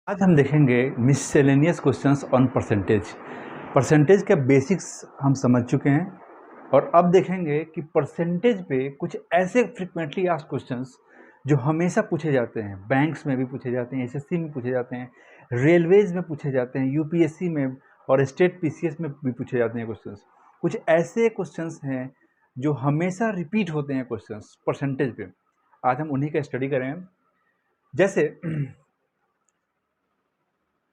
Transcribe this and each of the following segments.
आज हम देखेंगे मिससेलेनियस क्वेश्चंस ऑन परसेंटेज। परसेंटेज के बेसिक्स हम समझ चुके हैं और अब देखेंगे कि परसेंटेज पे कुछ ऐसे फ्रिक्वेंटली आस्क्ड क्वेश्चंस जो हमेशा पूछे जाते हैं, बैंक्स में भी पूछे जाते हैं, एसएससी में पूछे जाते हैं, रेलवेज में पूछे जाते हैं, यूपीएससी में और स्टेट पीसीएस में भी पूछे जाते हैं क्वेश्चंस। कुछ ऐसे क्वेश्चंस हैं जो हमेशा रिपीट होते हैं क्वेश्चंस परसेंटेज पे। आज हम उन्हीं का स्टडी करें। जैसे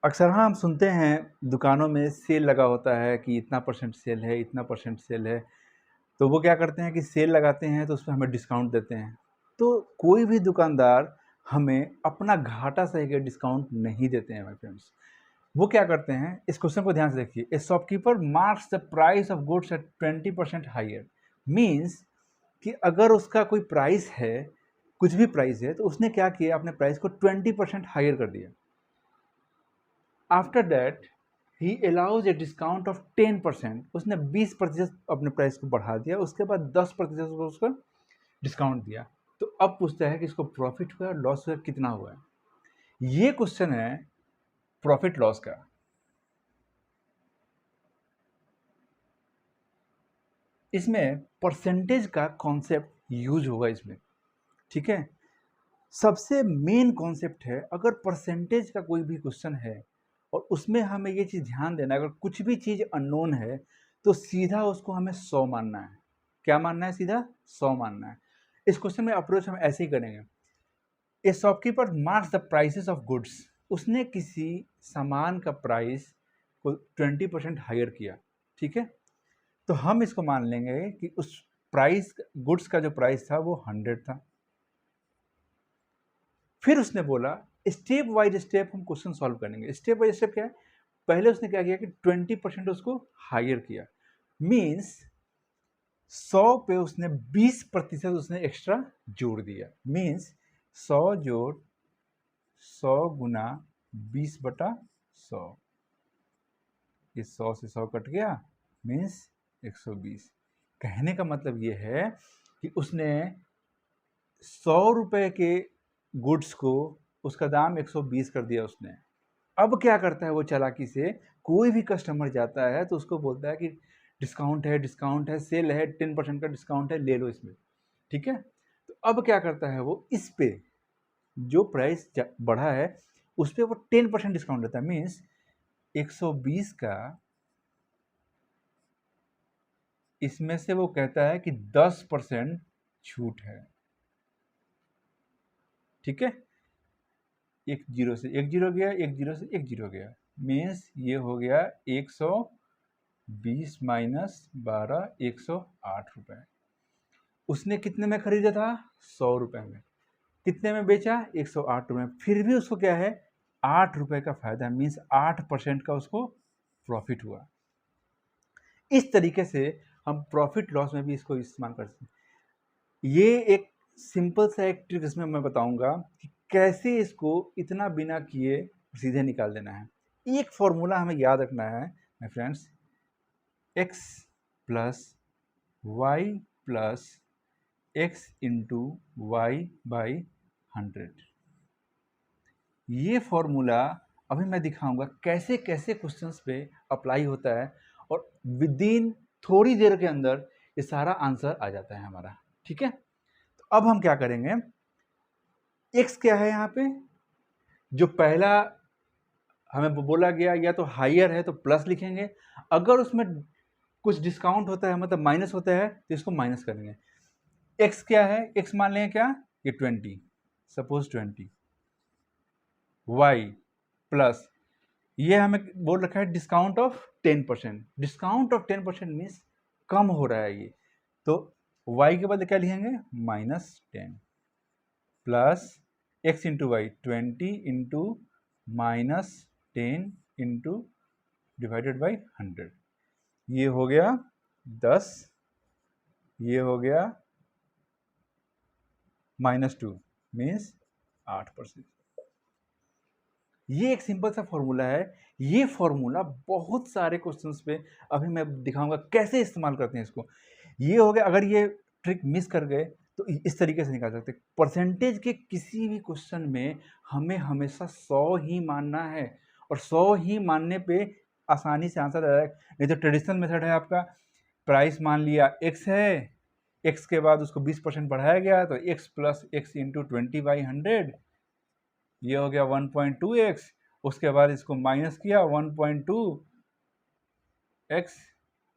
अक्सर हाँ हम सुनते हैं दुकानों में सेल लगा होता है कि इतना परसेंट सेल है, इतना परसेंट सेल है। तो वो क्या करते हैं कि सेल लगाते हैं तो उसमें हमें डिस्काउंट देते हैं। तो कोई भी दुकानदार हमें अपना घाटा सह के डिस्काउंट नहीं देते हैं माय फ्रेंड्स। वो क्या करते हैं, इस क्वेश्चन को ध्यान से देखिए। A shopkeeper marks the price of goods at 20% higher. Means कि अगर उसका कोई प्राइस है, कुछ भी प्राइस है, तो उसने क्या किया, अपने प्राइस को 20% हायर कर दिया। After that he allows a discount off 10%। उसने 20% अपने प्राइस को बढ़ा दिया, उसके बाद 10% को उसका डिस्काउंट दिया। तो अब पूछता है कि इसको प्रॉफिट हुआ, लॉस हुआ, कितना हुआ है। ये क्वेश्चन है प्रॉफिट लॉस का। इसमें परसेंटेज का कॉन्सेप्ट यूज होगा इसमें, ठीक है। सबसे मेन कॉन्सेप्ट है, अगर परसेंटेज का कोई भी क्वेश्चन है और उसमें हमें ये चीज़ ध्यान देना है, अगर कुछ भी चीज़ अननोन है तो सीधा उसको हमें 100 मानना है। क्या मानना है? सीधा 100 मानना है। इस क्वेश्चन में अप्रोच हम ऐसे ही करेंगे। ए shopkeeper marks the prices of goods. उसने किसी सामान का प्राइस को 20% हायर किया, ठीक है। तो हम इसको मान लेंगे कि उस प्राइस, गुड्स का जो प्राइस था वो 100 था। फिर उसने बोला स्टेप वाइज स्टेप हम क्वेश्चन सॉल्व करेंगे। स्टेप वाइज स्टेप क्या है? पहले उसने क्या किया कि 20% उसको हायर किया। मीन्स 100 पे उसने 20% उसने एक्स्ट्रा जोड़ दिया। मीन्स 100 जोड़ 100 गुना 20/100। ये 100 से 100 कट गया, मीन्स 120। कहने का मतलब ये है कि उसने 100 रुपए के गुड्स को उसका दाम 120 कर दिया उसने। अब क्या करता है वो चालाकी से, कोई भी कस्टमर जाता है तो उसको बोलता है कि डिस्काउंट है, डिस्काउंट है, सेल है, 10% का डिस्काउंट है, ले लो इसमें, ठीक है। तो अब क्या करता है वो, इस पे जो प्राइस बढ़ा है उस पर वो 10% डिस्काउंट देता है। मीन्स 120 का इसमें से वो कहता है कि 10% छूट है, ठीक है। एक जीरो से एक जीरो गया, एक जीरो से एक जीरो गया, मीन्स ये हो गया 120 माइनस 12, 108 रुपये। उसने कितने में खरीदा था? 100 रुपये में। कितने में बेचा? 108 रुपये में। फिर भी उसको क्या है, 8 रुपये का फायदा, मीन्स 8% का उसको प्रॉफिट हुआ। इस तरीके से हम प्रॉफिट लॉस में भी इसको इस्तेमाल कर सकते हैं। ये एक सिंपल सा एक ट्रिक इसमें मैं बताऊंगा कि कैसे इसको इतना बिना किए सीधे निकाल देना है। एक फॉर्मूला हमें याद रखना है my friends, x plus y plus x into y by 100। ये फॉर्मूला अभी मैं दिखाऊंगा कैसे कैसे क्वेश्चंस पे अप्लाई होता है और विद इन थोड़ी देर के अंदर ये सारा आंसर आ जाता है हमारा, ठीक है। तो अब हम क्या करेंगे, x क्या है यहाँ पे, जो पहला हमें बोला गया या तो हायर है तो प्लस लिखेंगे, अगर उसमें कुछ डिस्काउंट होता है मतलब माइनस होता है तो इसको माइनस करेंगे। x क्या है, x मान लें क्या, ये 20, सपोज 20। y प्लस ये हमें बोल रखा है discount off 10%। Discount off 10% means कम हो रहा है ये, तो y के बदले क्या लिखेंगे, -10 plus x into y 20 into -10 into divided by 100। ये हो गया 10, ये हो गया -2 मीन्स 8%। ये एक सिंपल सा फॉर्मूला है। ये फॉर्मूला बहुत सारे क्वेश्चंस पे अभी मैं दिखाऊंगा कैसे इस्तेमाल करते हैं इसको। ये हो गया, अगर ये ट्रिक मिस कर गए तो इस तरीके से निकाल सकते हैं। परसेंटेज के किसी भी क्वेश्चन में हमें हमेशा 100 ही मानना है, और 100 ही मानने पे आसानी से आंसर आ जाएगा। नहीं तो ट्रेडिशनल मेथड है आपका, प्राइस मान लिया x है, x के बाद उसको 20% बढ़ाया गया तो x प्लस एक्स इंटू 20/100, ये हो गया 1.2x। उसके बाद इसको माइनस किया 1.2x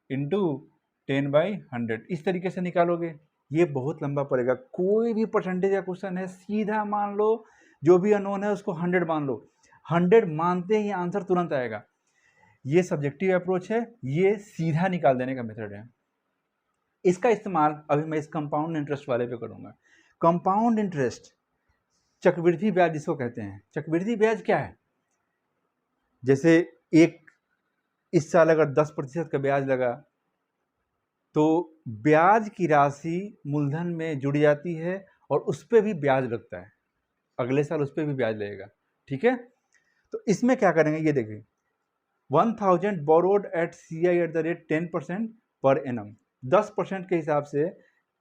इंटू 10/100, इस तरीके से निकालोगे। ये बहुत लंबा पड़ेगा। कोई भी परसेंटेज का क्वेश्चन है, सीधा मान लो जो भी अननोन है उसको 100 मान लो, 100 मानते ही आंसर तुरंत आएगा। ये सब्जेक्टिव अप्रोच है, ये सीधा निकाल देने का मेथड है। इसका इस्तेमाल अभी मैं इस कंपाउंड इंटरेस्ट वाले पे करूंगा। कंपाउंड इंटरेस्ट, चक्रवृद्धि ब्याज जिसको कहते हैं। चक्रवृद्धि ब्याज क्या है? जैसे इस साल अगर 10% का ब्याज लगा तो ब्याज की राशि मूलधन में जुड़ जाती है और उस पर भी ब्याज लगता है, अगले साल उस पर भी ब्याज लगेगा। ठीक है, तो इसमें क्या करेंगे ये देखिए, 1000 borrowed at CI at the rate 10% per annum, 10% के हिसाब से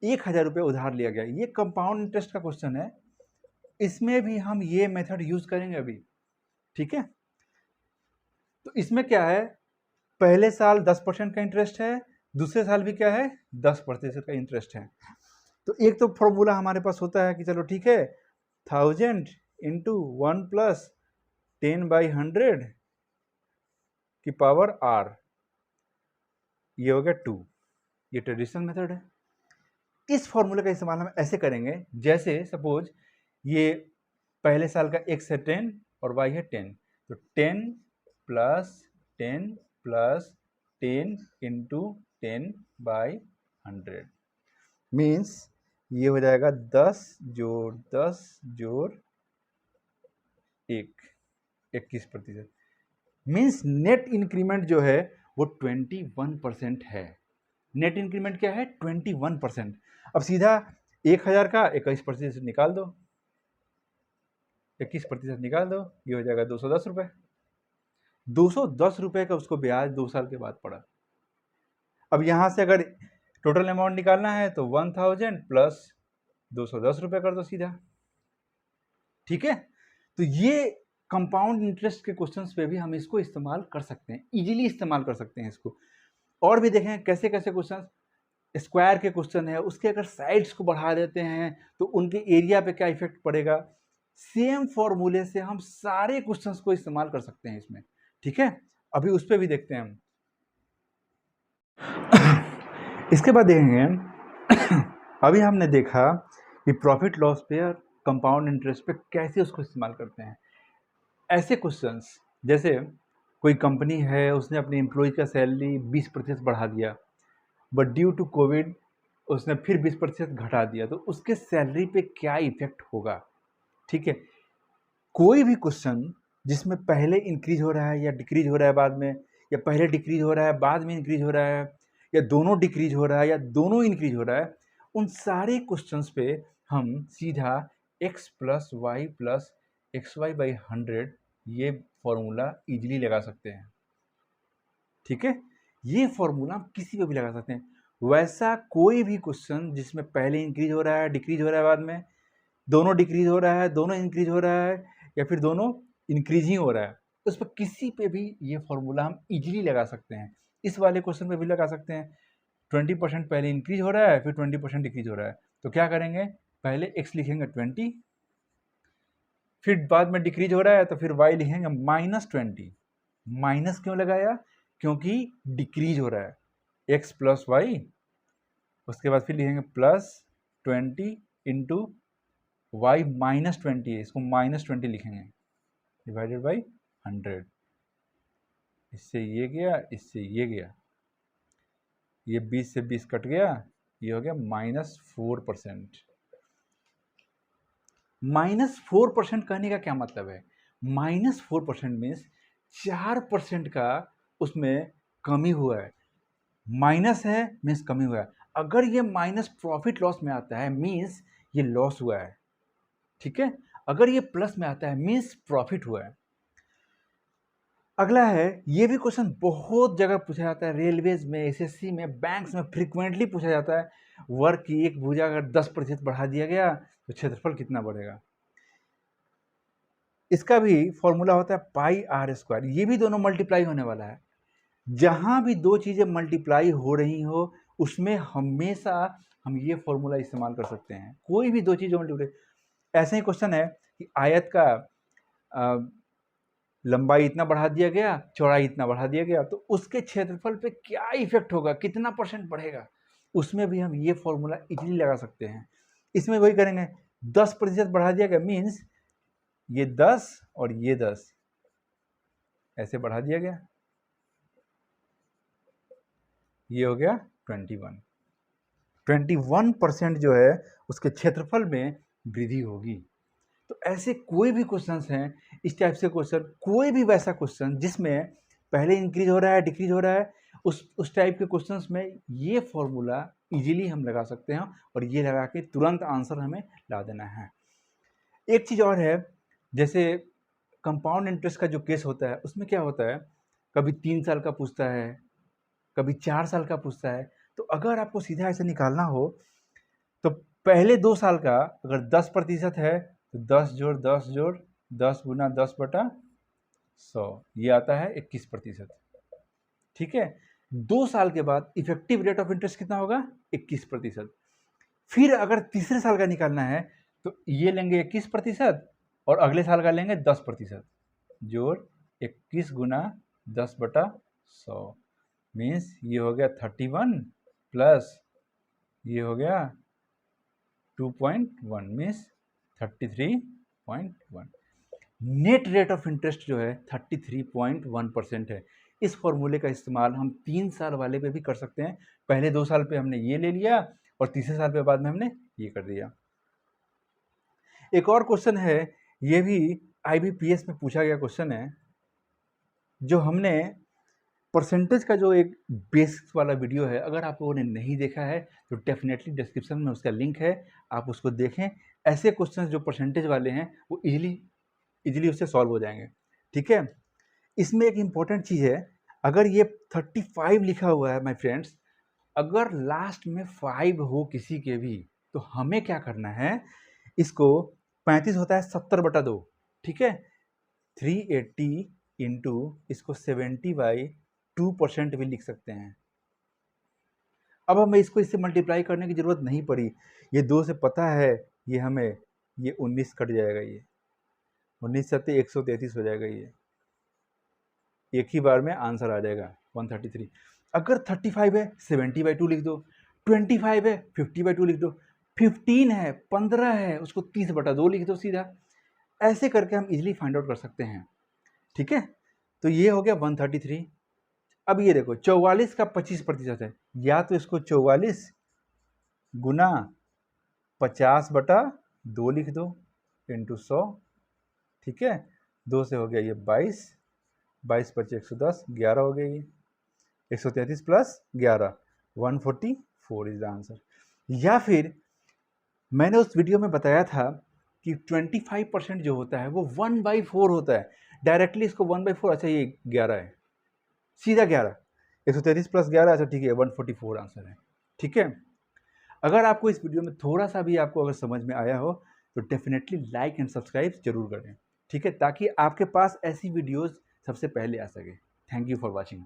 1000 रुपये उधार लिया गया। ये कंपाउंड इंटरेस्ट का क्वेश्चन है, इसमें भी हम ये मेथड यूज करेंगे अभी। ठीक है, तो इसमें क्या है, पहले साल 10% का इंटरेस्ट है, दूसरे साल भी क्या है 10% का इंटरेस्ट है। तो एक तो फॉर्मूला हमारे पास होता है कि चलो ठीक है, 1000 इंटू 1 प्लस 10/100 की पावर r, ये हो गया 2। ये ट्रेडिशनल मेथड है। इस फॉर्मूले का इस्तेमाल हम ऐसे करेंगे, जैसे सपोज ये पहले साल का x है 10 और y है 10, तो 10 प्लस 10 प्लस 10 इंटू 10/100 मीन्स ये हो जाएगा 10 जोड़ 10 जोड़ 1, 21%। मीन्स नेट इंक्रीमेंट जो है वो 21% है। नेट इंक्रीमेंट क्या है 21%। अब सीधा 1000 का 21% निकाल दो, 21% निकाल दो, ये हो जाएगा 210 रुपये। 210 रुपये का उसको ब्याज 2 साल के बाद पड़ा। अब यहाँ से अगर टोटल अमाउंट निकालना है तो 1000 प्लस 210 रुपये कर दो सीधा। ठीक है, तो ये कंपाउंड इंटरेस्ट के क्वेश्चंस पे भी हम इसको इस्तेमाल कर सकते हैं, इजीली इस्तेमाल कर सकते हैं इसको। और भी देखें कैसे कैसे क्वेश्चन, स्क्वायर के क्वेश्चन है, उसके अगर साइड्स को बढ़ा देते हैं तो उनके एरिया पे क्या इफेक्ट पड़ेगा। सेम फॉर्मूले से हम सारे क्वेश्चंस को इस्तेमाल कर सकते हैं इसमें। ठीक है, अभी उस पर भी देखते हैं हम। इसके बाद देखेंगे अभी हमने देखा कि प्रॉफिट लॉस पे और कंपाउंड इंटरेस्ट पे कैसे उसको इस्तेमाल करते हैं। ऐसे क्वेश्चंस जैसे कोई कंपनी है, उसने अपने एम्प्लॉय का सैलरी 20% बढ़ा दिया, बट ड्यू टू कोविड उसने फिर 20% घटा दिया, तो उसके सैलरी पे क्या इफेक्ट होगा। ठीक है, कोई भी क्वेश्चन जिसमें पहले इंक्रीज हो रहा है या डिक्रीज हो रहा है बाद में, या पहले डिक्रीज हो रहा है बाद में इंक्रीज हो रहा है, या दोनों डिक्रीज हो रहा है या दोनों इंक्रीज हो रहा है, उन सारे क्वेश्चंस पे हम सीधा x plus y plus XY/100 ये फॉर्मूला इजीली लगा सकते हैं। ठीक है, ये फॉर्मूला हम किसी पे भी लगा सकते हैं। वैसा कोई भी क्वेश्चन जिसमें पहले इंक्रीज हो रहा है डिक्रीज हो रहा है बाद में, दोनों डिक्रीज हो रहा है दोनों इंक्रीज हो रहा है, या फिर दोनों इंक्रीज ही हो रहा है, उस पर किसी पे भी ये फॉर्मूला हम इजीली लगा सकते हैं। इस वाले क्वेश्चन पे भी लगा सकते हैं। 20% पहले इंक्रीज हो रहा है फिर 20% डिक्रीज हो रहा है, तो क्या करेंगे, पहले x लिखेंगे 20, फिर बाद में डिक्रीज हो रहा है तो फिर y लिखेंगे -20। माइनस क्यों लगाया, क्योंकि डिक्रीज हो रहा है x प्लस वाई, उसके बाद फिर लिखेंगे +20 इंटू y -20 है, इसको -20 लिखेंगे डिवाइडेड बाई 100। इससे ये गया इससे ये गया, ये 20 से 20 कट गया, ये हो गया -4%। -4% कहने का क्या मतलब है, -4% मीन्स 4% का उसमें कमी हुआ है। माइनस है मीन्स कमी हुआ है, अगर ये माइनस प्रॉफिट लॉस में आता है मीन्स ये लॉस हुआ है। ठीक है, अगर ये प्लस में आता है मीन्स प्रॉफिट हुआ है। अगला है, ये भी क्वेश्चन बहुत जगह पूछा जाता है, रेलवेज में, एसएससी में, बैंक्स में फ्रीक्वेंटली पूछा जाता है। वर्ग की एक भुजा अगर 10% बढ़ा दिया गया तो क्षेत्रफल कितना बढ़ेगा। इसका भी फॉर्मूला होता है पाई आर स्क्वायर। ये भी दोनों मल्टीप्लाई होने वाला है। जहां भी दो चीजें मल्टीप्लाई हो रही हो उसमें हमेशा हम ये फॉर्मूला इस्तेमाल कर सकते हैं। कोई भी दो चीजें मल्टीप्लाई, ऐसे ही क्वेश्चन है कि आयत का लंबाई इतना बढ़ा दिया गया, चौड़ाई इतना बढ़ा दिया गया, तो उसके क्षेत्रफल पे क्या इफेक्ट होगा, कितना % बढ़ेगा, उसमें भी हम ये फॉर्मूला इजीली लगा सकते हैं। इसमें वही करेंगे, 10% बढ़ा दिया गया मीन्स ये 10 और ये 10 ऐसे बढ़ा दिया गया, ये हो गया 21% जो है उसके क्षेत्रफल में वृद्धि होगी। तो ऐसे कोई भी क्वेश्चंस हैं, इस टाइप से क्वेश्चन, कोई भी वैसा क्वेश्चन जिसमें पहले इंक्रीज हो रहा है, डिक्रीज हो रहा है, उस टाइप के क्वेश्चंस में ये फॉर्मूला इजीली हम लगा सकते हैं और ये लगा के तुरंत आंसर हमें ला देना है। एक चीज़ और है, जैसे कंपाउंड इंटरेस्ट का जो केस होता है उसमें क्या होता है, कभी 3 साल का पूछता है, कभी 4 साल का पूछता है। तो अगर आपको सीधा ऐसे निकालना हो तो पहले 2 साल का अगर 10% है तो 10 जोड़ 10 जोड़ 10 गुना 10/100, ये आता है 21%। ठीक है, 2 साल के बाद इफेक्टिव रेट ऑफ इंटरेस्ट कितना होगा, 21%। फिर अगर तीसरे साल का निकालना है तो ये लेंगे 21% और अगले साल का लेंगे 10%, जोड़ 21 गुना 10/100 मीन्स ये हो गया 31 प्लस ये हो गया 2.1 means 33.1। Net rate of interest जो है 33.1% है। इस फॉर्मूले का इस्तेमाल हम 3 साल वाले पे भी कर सकते हैं। पहले 2 साल पे हमने ये ले लिया और तीसरे साल पे बाद में हमने ये कर दिया। एक और क्वेश्चन है, ये भी IBPS में पूछा गया क्वेश्चन है, जो हमने परसेंटेज का जो एक बेसिक्स वाला वीडियो है, अगर आप लोगों ने नहीं देखा है तो डेफिनेटली डिस्क्रिप्शन में उसका लिंक है, आप उसको देखें। ऐसे क्वेश्चंस जो परसेंटेज वाले हैं वो इजीली उससे सॉल्व हो जाएंगे। ठीक है, इसमें एक इम्पॉर्टेंट चीज़ है, अगर ये 35 लिखा हुआ है माय फ्रेंड्स, अगर लास्ट में 5 हो किसी के भी तो हमें क्या करना है, इसको 35 होता है 70/2, ठीक है, 380 इंटू इसको 70/2% भी लिख सकते हैं। अब हमें इसको इससे मल्टीप्लाई करने की ज़रूरत नहीं पड़ी, ये 2 से पता है, ये हमें ये 19 कट जाएगा, ये 19 सत्ते 133 हो जाएगा, ये एक ही बार में आंसर आ जाएगा 133। अगर 35 है 70/2 लिख दो, 25 है 50/2 लिख दो, 15 है 15 है उसको 30/2 लिख दो सीधा। ऐसे करके हम इजीली फाइंड आउट कर सकते हैं। ठीक है, तो ये हो गया 133। अब ये देखो 44 का 25% है, या तो इसको 44 गुना 50/2 लिख दो इंटू 100। ठीक है, 2 से हो गया ये 22, 22 × 110, 11 हो गया, ये 133 प्लस 11 144 इज द आंसर। या फिर मैंने उस वीडियो में बताया था कि 25% जो होता है वो 1/4 होता है। डायरेक्टली इसको 1/4, अच्छा ये 11 है, सीधा 11, 133 प्लस 11, अच्छा ठीक है 144 आंसर है। ठीक है, अगर आपको इस वीडियो में थोड़ा सा भी आपको अगर समझ में आया हो तो डेफिनेटली लाइक एंड सब्सक्राइब जरूर करें। ठीक है, ताकि आपके पास ऐसी वीडियोस सबसे पहले आ सके। Thank you for watching.